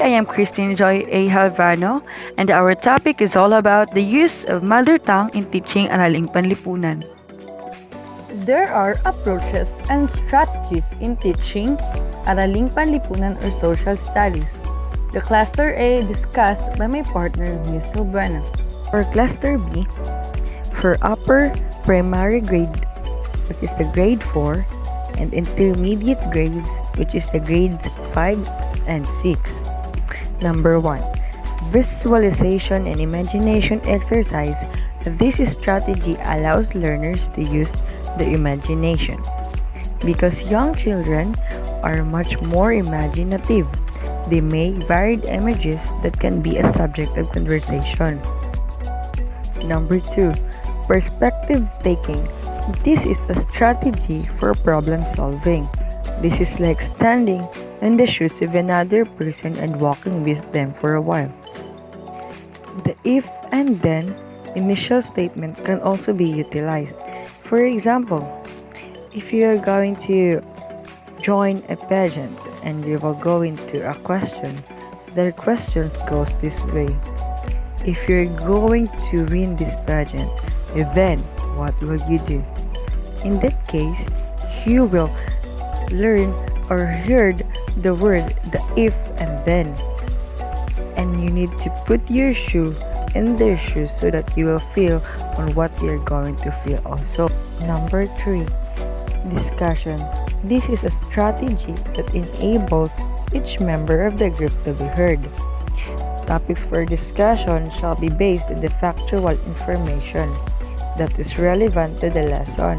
Hi, I am Christine Joy A. Halvano, and our topic is all about the use of mother tongue in teaching Araling Panlipunan. There are approaches and strategies in teaching Araling Panlipunan or social studies. The Cluster A discussed by my partner, Ms. Silvana. For Cluster B, for upper primary grade, which is the grade 4, and intermediate grades, which is the grades 5 and 6. Number 1. Visualization and imagination exercise. This strategy allows learners to use the imagination because young children are much more imaginative. They make varied images that can be a subject of conversation. Number 2. Perspective taking. This is a strategy for problem solving. This is like standing in the shoes of another person and walking with them for a while. The if and then initial statement can also be utilized. For example, if you are going to join a pageant and you will go into a question, the question goes this way. If you're going to win this pageant, then what will you do? In that case, you will learn or heard the word the if and then, and you need to put your shoe in their shoes so that you will feel on what you're going to feel also. Number 3. Discussion. This is a strategy that enables each member of the group to be heard. Topics for discussion shall be based on the factual information that is relevant to the lesson.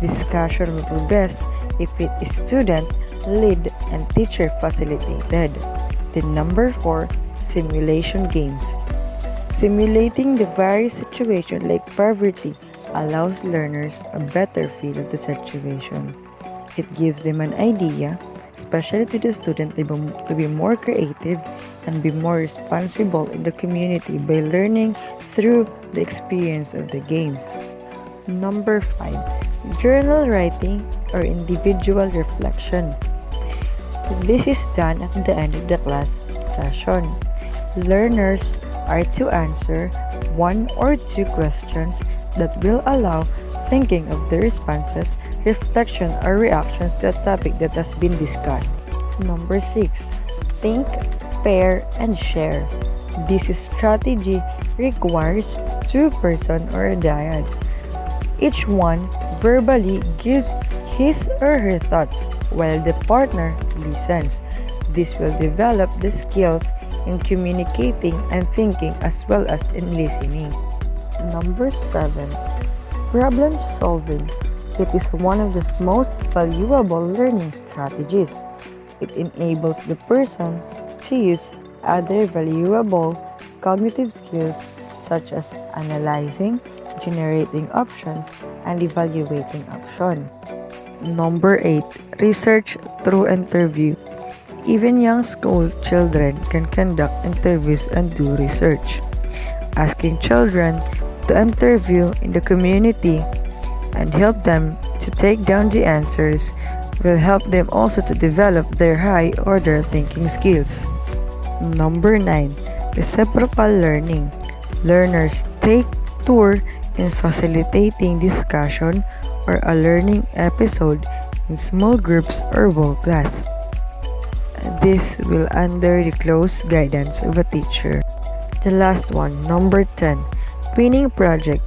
Discussion will be best if it is student led and teacher facilitated. Then number 4, simulation games. Simulating the various situations like poverty allows learners a better feel of the situation. It gives them an idea, especially to the student, to be more creative and be more responsible in the community by learning through the experience of the games. Number 5, journal writing or individual reflection. This is done at the end of the class session. Learners are to answer 1 or 2 questions that will allow thinking of the responses, reflection, or reactions to a topic that has been discussed. Number 6, think, pair, and share. This strategy requires 2 persons or a dyad. Each one verbally gives his or her thoughts while the partner listens. This will develop the skills in communicating and thinking as well as in listening. Number 7. Problem solving. It is one of the most valuable learning strategies. It enables the person to use other valuable cognitive skills such as analyzing, generating options, and evaluating options. Number 8. Research through interview. Even young school children can conduct interviews and do research. Asking children to interview in the community and help them to take down the answers will help them also to develop their high order thinking skills. Number 9. Reciprocal learning. Learners take turn in facilitating discussion or a learning episode in small groups or whole class. This will under the close guidance of a teacher. The last one, number 10, twinning project.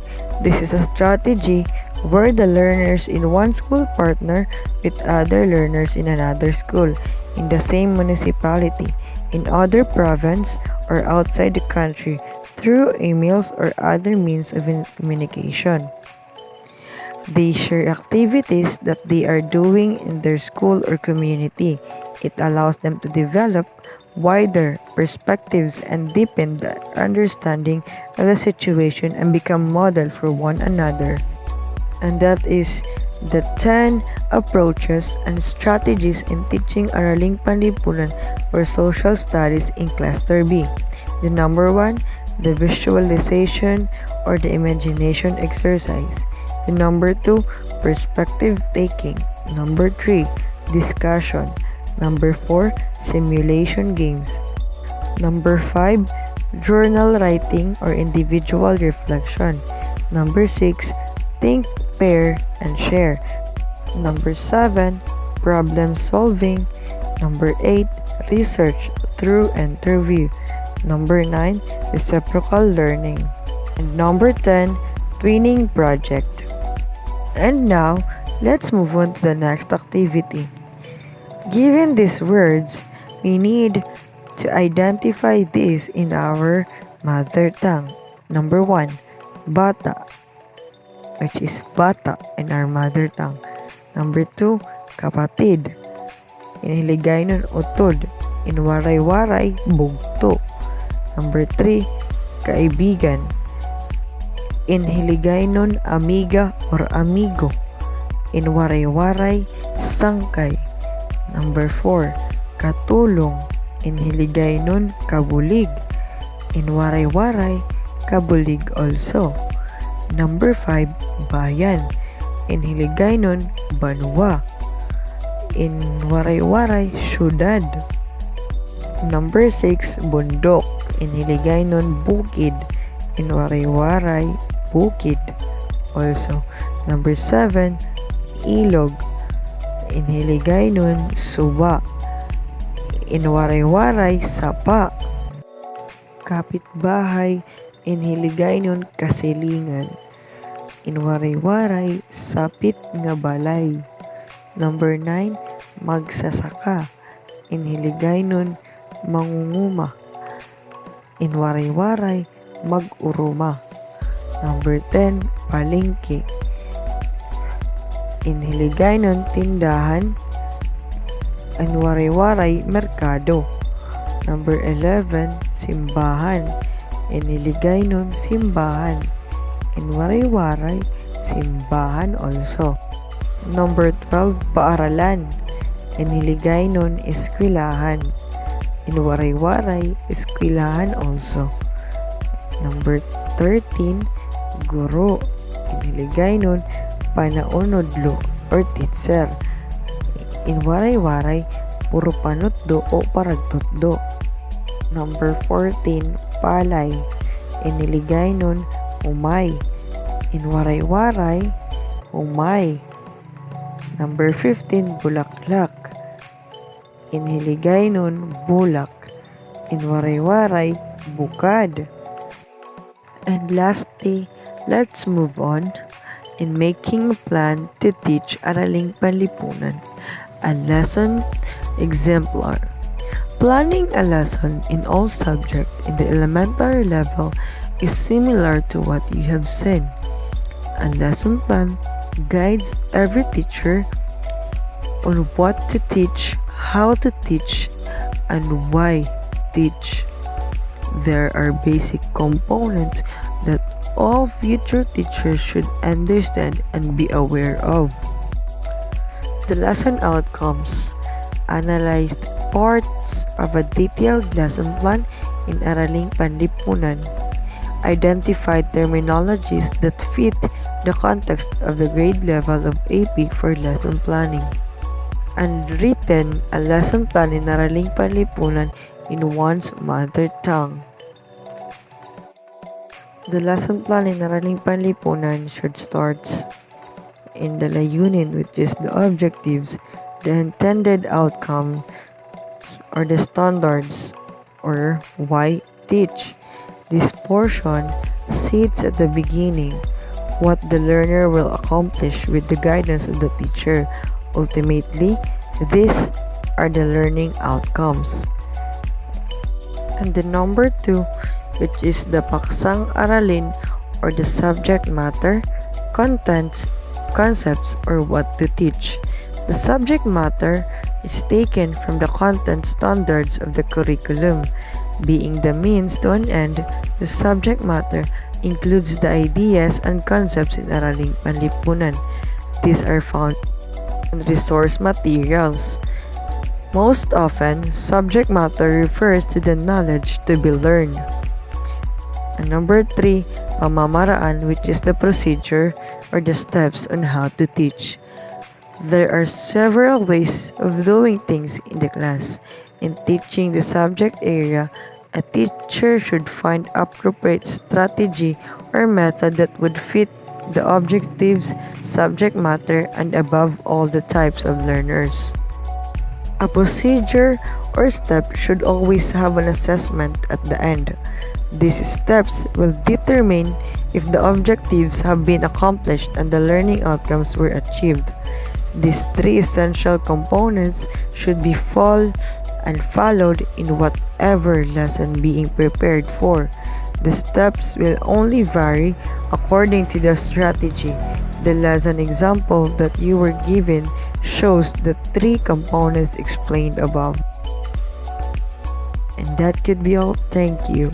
This is a strategy where the learners in one school partner with other learners in another school in the same municipality, in other province, or outside the country through emails or other means of communication. They share activities that they are doing in their school or community. It allows them to develop wider perspectives and deepen the understanding of the situation and become model for one another. And that is the 10 approaches and strategies in teaching Araling Panlipunan or social studies in Cluster B. The number 1, the visualization or the imagination exercise. The number 2, perspective taking. Number 3, discussion. Number 4, simulation games. Number 5, journal writing or individual reflection. Number 6, think, pair, and share. Number 7, problem solving. Number 8, research through interview. Number 9, reciprocal learning. And number 10, twinning project. And now, let's move on to the next activity. Given these words, we need to identify this in our mother tongue. Number 1, bata, which is bata in our mother tongue. Number 2, kapatid. Inhiligay nun utod. Inwaray-waray, bugto. Number 3, kaibigan. Inhiligay nun amiga or amigo. Inwaray-waray, sangkay. Number 4, katulong. Inhiligay nun kabulig. Inwaray-waray, kabulig also. Number 5, bayan. Inhiligay nun banwa. Inwaray-waray, syudad. Number 6, bundok. Inhiligay nun bukid. Inwaray-waray, bukid also. Number 7, ilog. Inhiligay nun suba. Inwaray-waray, sapa. Kapitbahay. Inhiligay nun kasilingan. Inwaray-waray, sapit nga balay. Number 9, magsasaka. Inhiligay nun mangunguma. Inwaray-waray, mag-uruma. Number 10, palengke. Inhiligay nun tindahan. Inwaray-waray, merkado. Number 11, simbahan. Inhiligay nun simbahan. Inwaray-waray, simbahan also. Number 12, paaralan. Inhiligay nun eskwelahan. Inwaray-waray, eskwelahan also. Number 13, guro. Inhiligay nun panaunodlo or teacher. Inwaray-waray, puro panutdo o paragtutdo. Number 14, palay. Iniligay nun umay. Inwaray-waray, umay. Number 15, bulaklak. Inhiligay nun bulak. Inwaray-waray, bukad. And lastly, let's move on in making a plan to teach Araling Panlipunan, a lesson exemplar. Planning a lesson in all subjects in the elementary level is similar to what you have seen. A lesson plan guides every teacher on what to teach, how to teach, and why teach. There are basic components that all future teachers should understand and be aware of. The lesson outcomes analyzed parts of a detailed lesson plan in Araling Panlipunan, identified terminologies that fit the context of the grade level of AP for lesson planning, and written a lesson plan in Araling Panlipunan in one's mother tongue. The lesson plan in Araling Panlipunan should start in the layunin, which is the objectives, the intended outcome, or the standards, or why teach. This portion sits at the beginning, what the learner will accomplish with the guidance of the teacher. Ultimately, these are the learning outcomes. And the number 2, which is the paksang aralin, or the subject matter, contents, concepts, or what to teach. The subject matter is taken from the content standards of the curriculum. Being the means to an end, the subject matter includes the ideas and concepts in Araling Panlipunan. These are found in resource materials. Most often, subject matter refers to the knowledge to be learned. And number 3, pamamaraan, which is the procedure or the steps on how to teach. There are several ways of doing things in the class. In teaching the subject area, A teacher should find appropriate strategy or method that would fit the objectives, subject matter, and above all the types of learners. A procedure or step should always have an assessment at the end. These steps will determine if the objectives have been accomplished and the learning outcomes were achieved. These three essential components should be followed in whatever lesson being prepared for. The steps will only vary according to the strategy. The lesson example that you were given shows the three components explained above. And that could be all. Thank you.